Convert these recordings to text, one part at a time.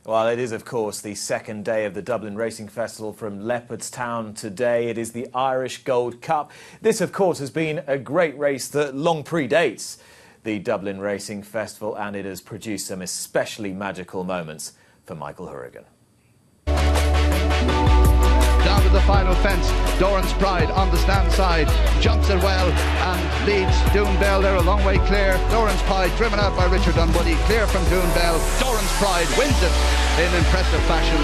Well, it is, of course, the second day of the Dublin Racing Festival from Leopardstown today. It is the Irish Gold Cup. This, of course, has been a great race that long predates the Dublin Racing Festival, and it has produced some especially magical moments for Michael Hourigan. Down to the final fence, Doran's Pride on the stand side, jumps it well and leads Doonbell. They're a long way clear. Doran's Pride driven out by Richard Dunwoody, clear from Doonbell. Doran's Pride wins it in impressive fashion.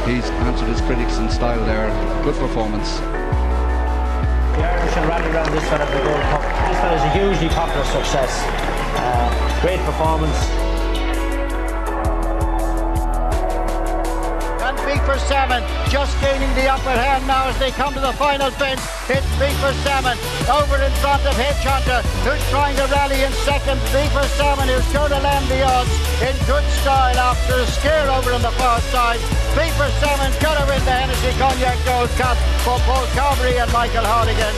He's answered his critics in style there. Good performance. The Irish will rally around this one at the Gold Cup. This one is a hugely popular success. Great performance. Beef Or Salmon just gaining the upper hand now as they come to the final fence. It's Beef Or Salmon over in front of Hitchhunter, who's trying to rally in second. Beef Or Salmon, who's going to land the odds in good style after a scare over on the far side. Beef Or Salmon's going to win the Hennessy Cognac Gold Cup for Paul Carberry and Michael Hourigan.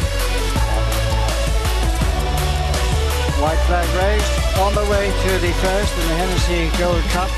White flag raised on the way to the first in the Hennessy Gold Cup.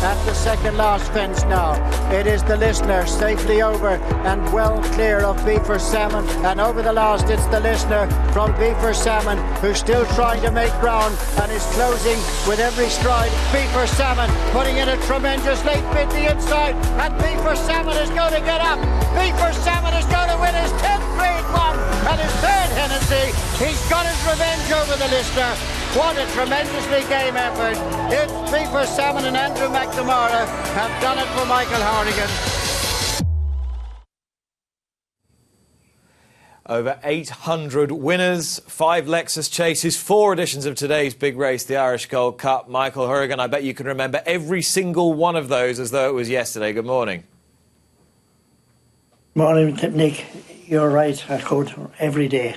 At the second last fence now, it is the Listener safely over and well clear of Beef Or Salmon, and over the last it's the Listener from Beef Or Salmon, who's still trying to make ground and is closing with every stride. Beef Or Salmon putting in a tremendous late bit the inside, and Beef Or Salmon is going to get up. Beef Or Salmon is going to win his 10th Grade 1 and his third Hennessy. He's got his revenge over the Listener. What a tremendously game effort. It's Beef Or Salmon and Andrew McNamara have done it for Michael Hourigan. Over 800 winners, 5 Lexus chases, 4 editions of today's big race, the Irish Gold Cup. Michael Hourigan, I bet you can remember every single one of those as though it was yesterday. Good morning. Morning, Nick. You're right, I could every day.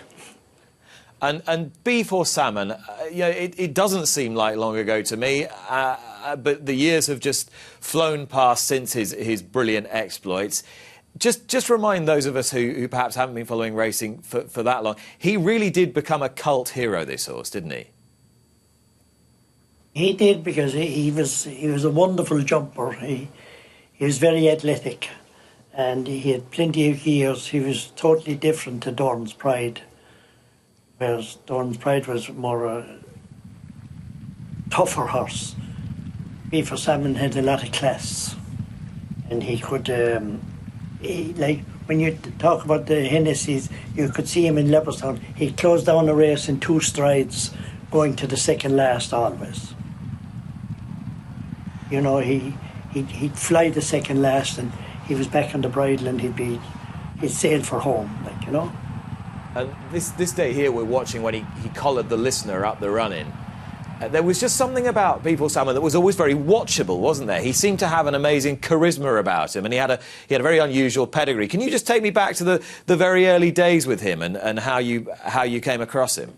And Beef Or Salmon, it doesn't seem like long ago to me, but the years have just flown past since his brilliant exploits. Just remind those of us who perhaps haven't been following racing for that long, he really did become a cult hero, this horse, didn't he? He did, because he was a wonderful jumper. He was very athletic, and he had plenty of gears. He was totally different to Doran's Pride. Whereas Doran's Pride was more a tougher horse. Beef Or Salmon had a lot of class, and he could, like when you talk about the Hennessy's, you could see him in Leopardstown. He closed down a race in 2 strides, going to the second last always. You know, he'd fly the second last, and he was back on the bridle, and he'd sail for home, like, you know. And this day here we're watching when he collared the Listener up the run-in. There was just something about Beef Or Salmon that was always very watchable, wasn't there? He seemed to have an amazing charisma about him, and he had a very unusual pedigree. Can you just take me back to the very early days with him and how you came across him?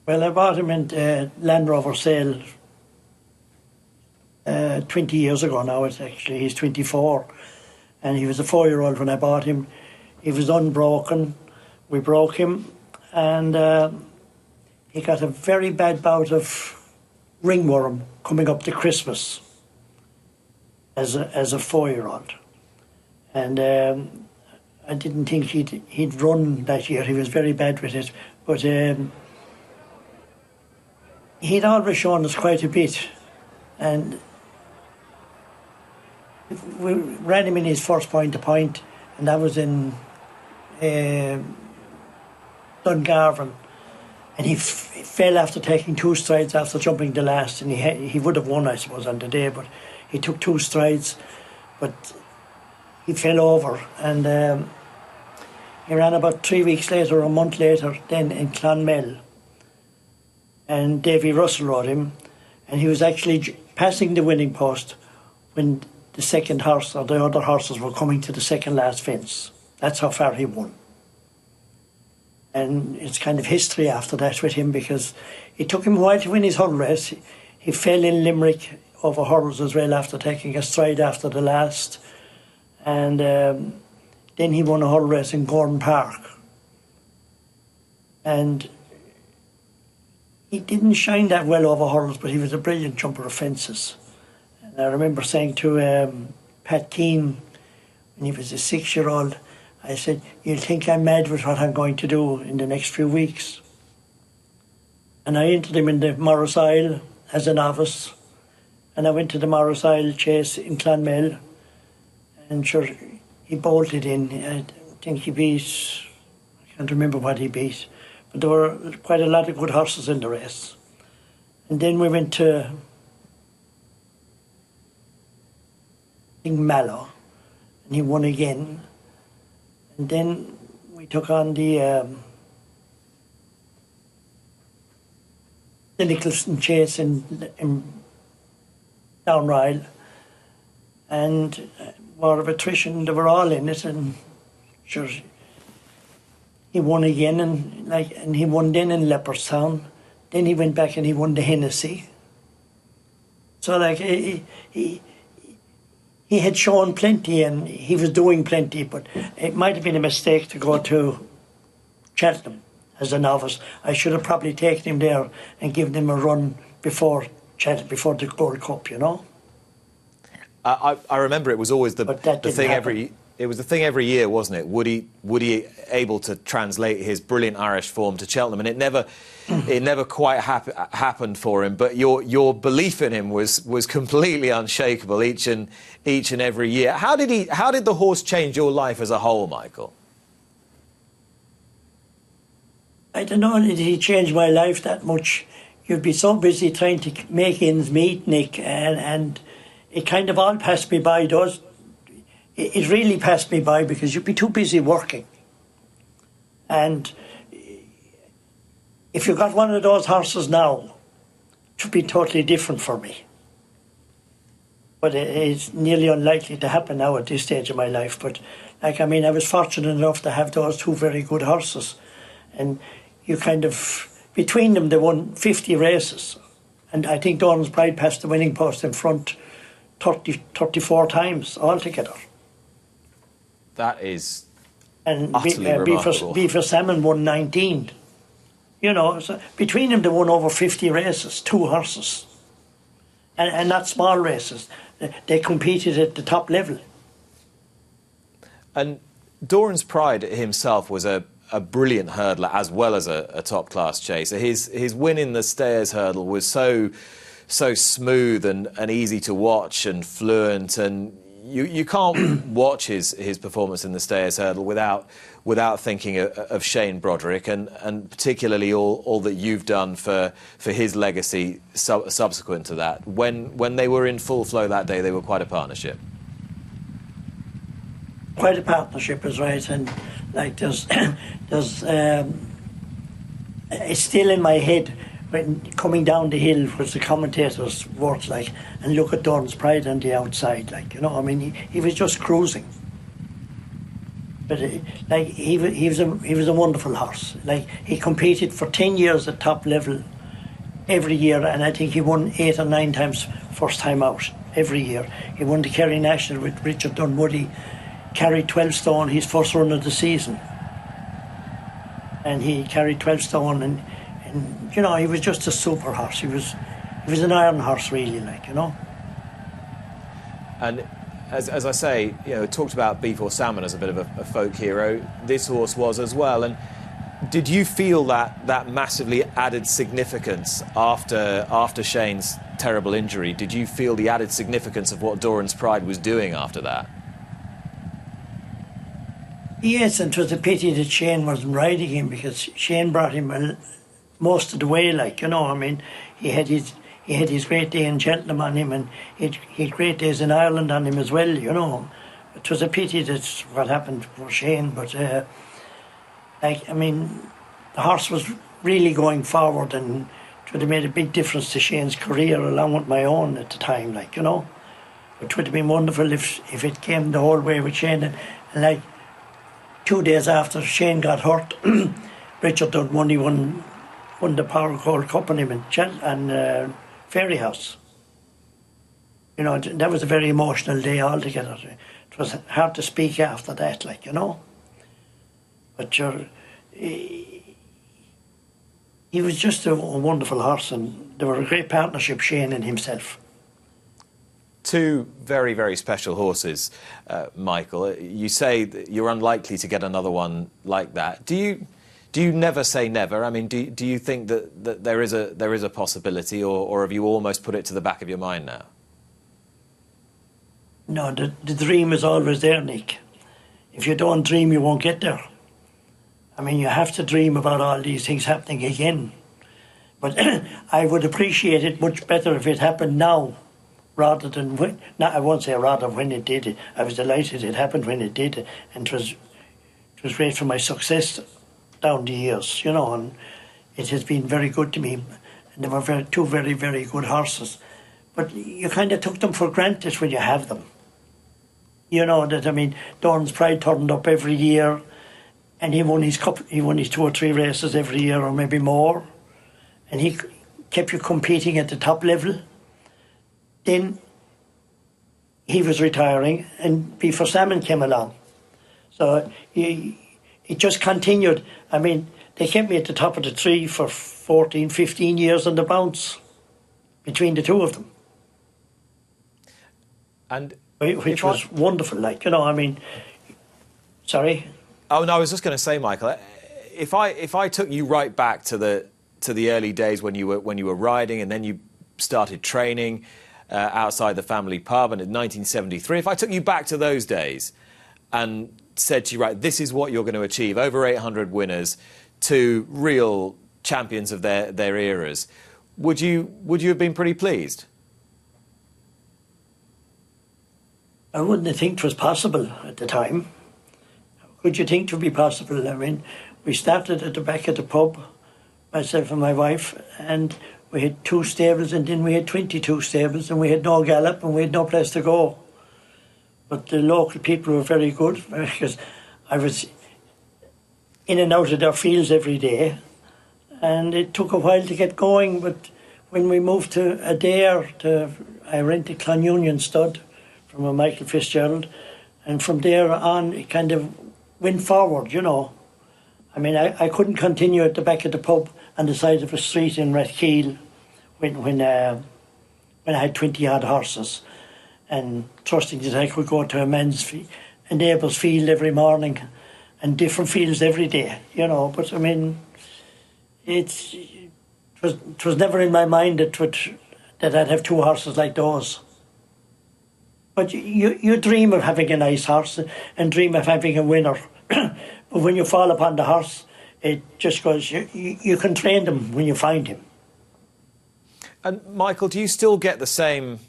Well, I bought him in Land Rover sale 20 years ago now. He's 24, and he was a 4-year-old when I bought him. He was unbroken. We broke him, and he got a very bad bout of ringworm coming up to Christmas as a 4-year-old, and I didn't think he'd run that year. He was very bad with it, but he'd always shown us quite a bit, and we ran him in his first point-to-point, and that was in Dungarvan, and he fell after taking 2 strides after jumping the last, and he would have won, I suppose, on the day, but he took 2 strides, but he fell over, and he ran about 3 weeks later, a month later, then in Clonmel, and Davy Russell rode him, and he was actually passing the winning post when the second horse or the other horses were coming to the second last fence. That's how far he won. And it's kind of history after that with him, because it took him a while to win his hurl race. He fell in Limerick over hurls as well after taking a stride after the last. And then he won a hurl race in Gordon Park. And he didn't shine that well over hurls, but he was a brilliant jumper of fences. And I remember saying to Pat Keane, when he was a 6-year-old, I said, "You'll think I'm mad with what I'm going to do in the next few weeks." And I entered him in the Morris Isle as a novice. And I went to the Morris Isle chase in Clonmel. And sure, he bolted in. I think he beat, I can't remember what he beat, but there were quite a lot of good horses in the race. And then we went to, I think, Mallow, and he won again. And then we took on the Nicholson chase in Downryle, and war of attrition, they were all in it, and sure, he won again, and he won then in Leopardstown. Then he went back and he won the Hennessy. So he had shown plenty and he was doing plenty, but it might have been a mistake to go to Cheltenham as a novice. I should have probably taken him there and given him a run before Cheltenham, before the Gold Cup, you know. I remember it was always the thing every year, wasn't it? Would he able to translate his brilliant Irish form to Cheltenham? And it never quite happened for him. But your belief in him was completely unshakable each and every year. How did the horse change your life as a whole, Michael? I don't know, did he change my life that much? You'd be so busy trying to make ends meet, Nick, and it kind of all passed me by. It really passed me by because you'd be too busy working. And if you got one of those horses now, it would be totally different for me. But it's nearly unlikely to happen now at this stage of my life. But, I was fortunate enough to have those two very good horses. And you kind of, between them, they won 50 races. And I think Doran's Pride passed the winning post in front 34 times altogether. That is and utterly remarkable. Beef Or Salmon won 19. You know, so between them they won over 50 races, two horses. And not small races. They competed at the top level. And Doran's Pride himself was a brilliant hurdler as well as a top-class chaser. His win in the Stayers hurdle was so smooth and easy to watch and fluent, and you can't watch his performance in the Stayers hurdle without thinking of Shane Broderick and particularly all that you've done for his legacy subsequent to that. When they were in full flow that day, they were quite a partnership. Quite a partnership is right, and like there's it's still in my head when coming down the hill, which the commentators worked like, and look at Doran's Pride on the outside, like, you know, he was just cruising. But he was a wonderful horse. Like, he competed for 10 years at top level every year, and I think he won 8 or 9 times first time out every year. He won the Kerry National with Richard Dunwoody, carried 12 stone his first run of the season, and he carried 12 stone, and you know, he was just a super horse. He was an iron horse, really, like, you know. And as I say, you know, talked about Beef Or Salmon as a bit of a folk hero. This horse was as well. And did you feel that massively added significance after Shane's terrible injury? Did you feel the added significance of what Doran's Pride was doing after that? Yes, and it was a pity that Shane wasn't riding him, because Shane brought him most of the way, like, you know. He had his great day in Cheltenham on him, and he had great days in Ireland on him as well, you know. It was a pity that's what happened for Shane, but the horse was really going forward, and it would have made a big difference to Shane's career along with my own at the time, like, you know. It would have been wonderful if it came the whole way with Shane, and like 2 days after Shane got hurt, Richard Dunwoody won the Power Gold Cup on him in Fairyhouse. You know, that was a very emotional day altogether. It was hard to speak after that, like, you know. But he was just a wonderful horse, and they were a great partnership, Shane and himself. two very, very special horses, Michael. You say that you're unlikely to get another one like that. Do you never say never? I mean, do you think that there is a possibility, or have you almost put it to the back of your mind now? No, the dream is always there, Nick. If you don't dream, you won't get there. I mean, you have to dream about all these things happening again. But I would appreciate it much better if it happened now, rather than when. No, I won't say rather when it did. I was delighted it happened when it did, and it was great for my success down the years, you know. And it has been very good to me. And they were two very, very good horses. But you kind of took them for granted when you have them. You know that, I mean, Doran's Pride turned up every year, and he won his 2 or 3 races every year, or maybe more, and he kept you competing at the top level. Then he was retiring, and Beef Or Salmon came along, so it just continued. I mean, they kept me at the top of the tree for 14, 15 years on the bounce between the two of them, and which was wonderful. Like, you know, I mean, sorry. Oh no, I was just going to say, Michael, if I took you right back to the early days when you were riding, and then you started training outside the family pub, and in 1973, if I took you back to those days and said to you, right, this is what you're going to achieve, over 800 winners, to real champions of their eras, would you have been pretty pleased? I wouldn't have think it was possible at the time. How could you think it would be possible? I mean, we started at the back of the pub, myself and my wife, and we had 2 stables, and then we had 22 stables, and we had no gallop, and we had no place to go. But the local people were very good, because I was in and out of their fields every day, and it took a while to get going. But when we moved to Adair, I rented Clonunion stud from a Michael Fitzgerald, and from there on it kind of went forward, you know. I mean, I couldn't continue at the back of the pub on the side of a street in Rathkeil when I had 20-odd horses, and trusting that I could go to a neighbour's field every morning and different fields every day, you know. But I mean, it was never in my mind that I'd have 2 horses like those. But you dream of having a nice horse and dream of having a winner. But when you fall upon the horse, it just goes, you can train them when you find him. And Michael, do you still get the same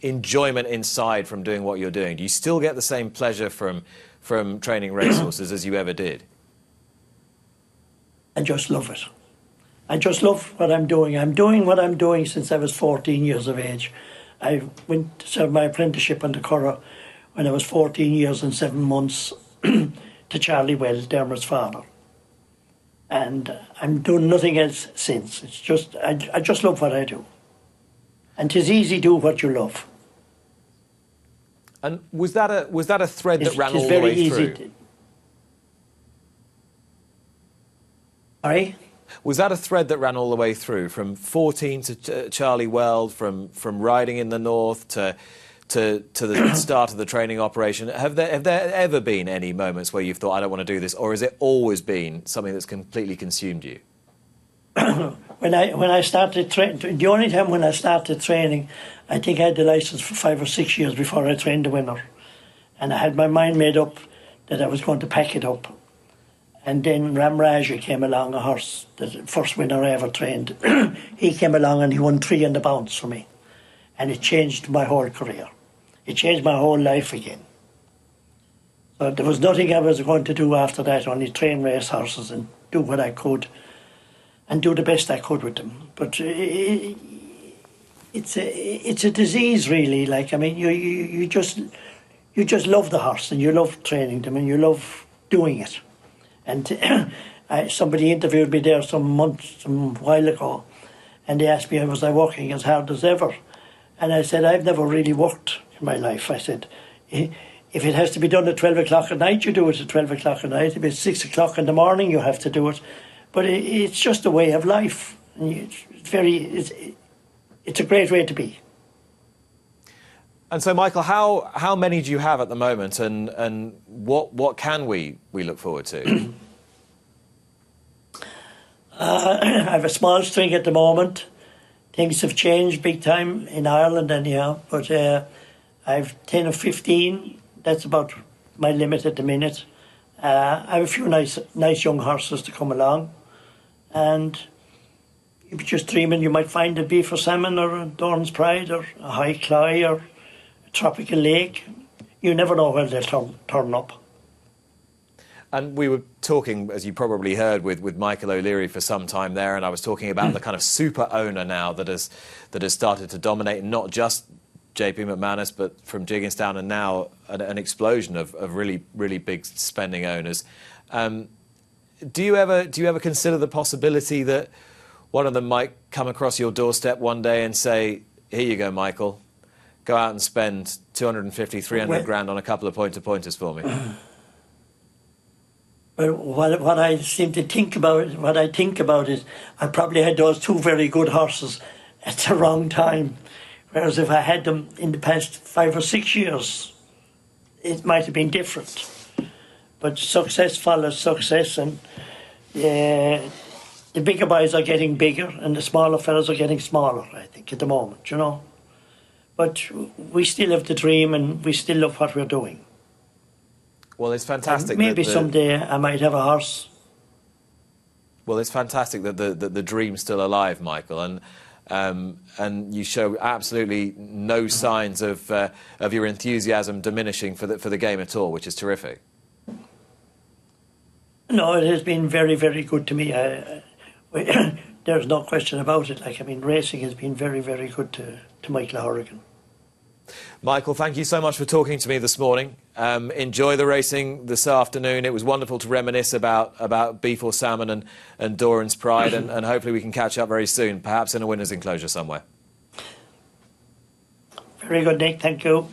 enjoyment inside from doing what you're doing? Do you still get the same pleasure from training racehorses as you ever did? I just love it. I just love what I'm doing. I'm doing what I'm doing since I was 14 years of age. I went to serve my apprenticeship on the Curragh when I was 14 years and 7 months to Charlie Wells, Dermot's father. And I'm doing nothing else since. It's just, I just love what I do. And 'tis easy to do what you love. And was that a thread that ran all the way through? Sorry? Was that a thread that ran all the way through, from 14 to Charlie Weld, from riding in the north to the start of the training operation? Have there ever been any moments where you've thought, I don't want to do this, or has it always been something that's completely consumed you? When I started training, the only time when I started training, I think I had the licence for 5 or 6 years before I trained the winner, and I had my mind made up that I was going to pack it up. And then Raja came along, a horse, the first winner I ever trained. He came along and he won 3 on the bounce for me. And it changed my whole career. It changed my whole life again. So there was nothing I was going to do after that, only train race horses and do what I could and do the best I could with them. But it's a disease, really. Like, I mean, you just love the horse, and you love training them, and you love doing it. And somebody interviewed me there some while ago, and they asked me, was I working as hard as ever? And I said, I've never really worked in my life. I said, if it has to be done at 12 o'clock at night, you do it at 12 o'clock at night. If it's 6 o'clock in the morning, you have to do it. But it's just a way of life. And it's a great way to be. And so, Michael, how many do you have at the moment, and what can we look forward to? I have a small string at the moment. Things have changed big time in Ireland anyhow, but I've 10 or 15. That's about my limit at the minute. I have a few nice young horses to come along, and you're just dreaming you might find a Beef Or Salmon or a Doran's Pride or a High Cly or a Tropical Lake. You never know where they'll turn up. And we were talking, as you probably heard, with Michael O'Leary for some time there, and I was talking about the kind of super owner now that has started to dominate not just JP McManus, but from Jigginstown, and now an explosion of really big spending owners. Do you ever consider the possibility that one of them might come across your doorstep one day and say, "Here you go, Michael, go out and spend 250, 300 grand on a couple of pointers for me"? But what I seem to think about, is I probably had those two very good horses at the wrong time. Whereas if I had them in the past 5 or 6 years, it might have been different. But success follows success, and the bigger boys are getting bigger and the smaller fellas are getting smaller, I think, at the moment, you know. But we still have the dream and we still love what we're doing. Well, it's fantastic. And maybe someday I might have a horse. Well, it's fantastic that the dream's still alive, Michael, and you show absolutely no signs of your enthusiasm diminishing for the game at all, which is terrific. No, it has been very, very good to me. There's no question about it. Like, I mean, racing has been very, very good to Michael Hourigan. Michael, thank you so much for talking to me this morning. Enjoy the racing this afternoon. It was wonderful to reminisce about Beef Or Salmon and Doran's Pride, and hopefully we can catch up very soon, perhaps in a winner's enclosure somewhere. Very good, Nick. Thank you.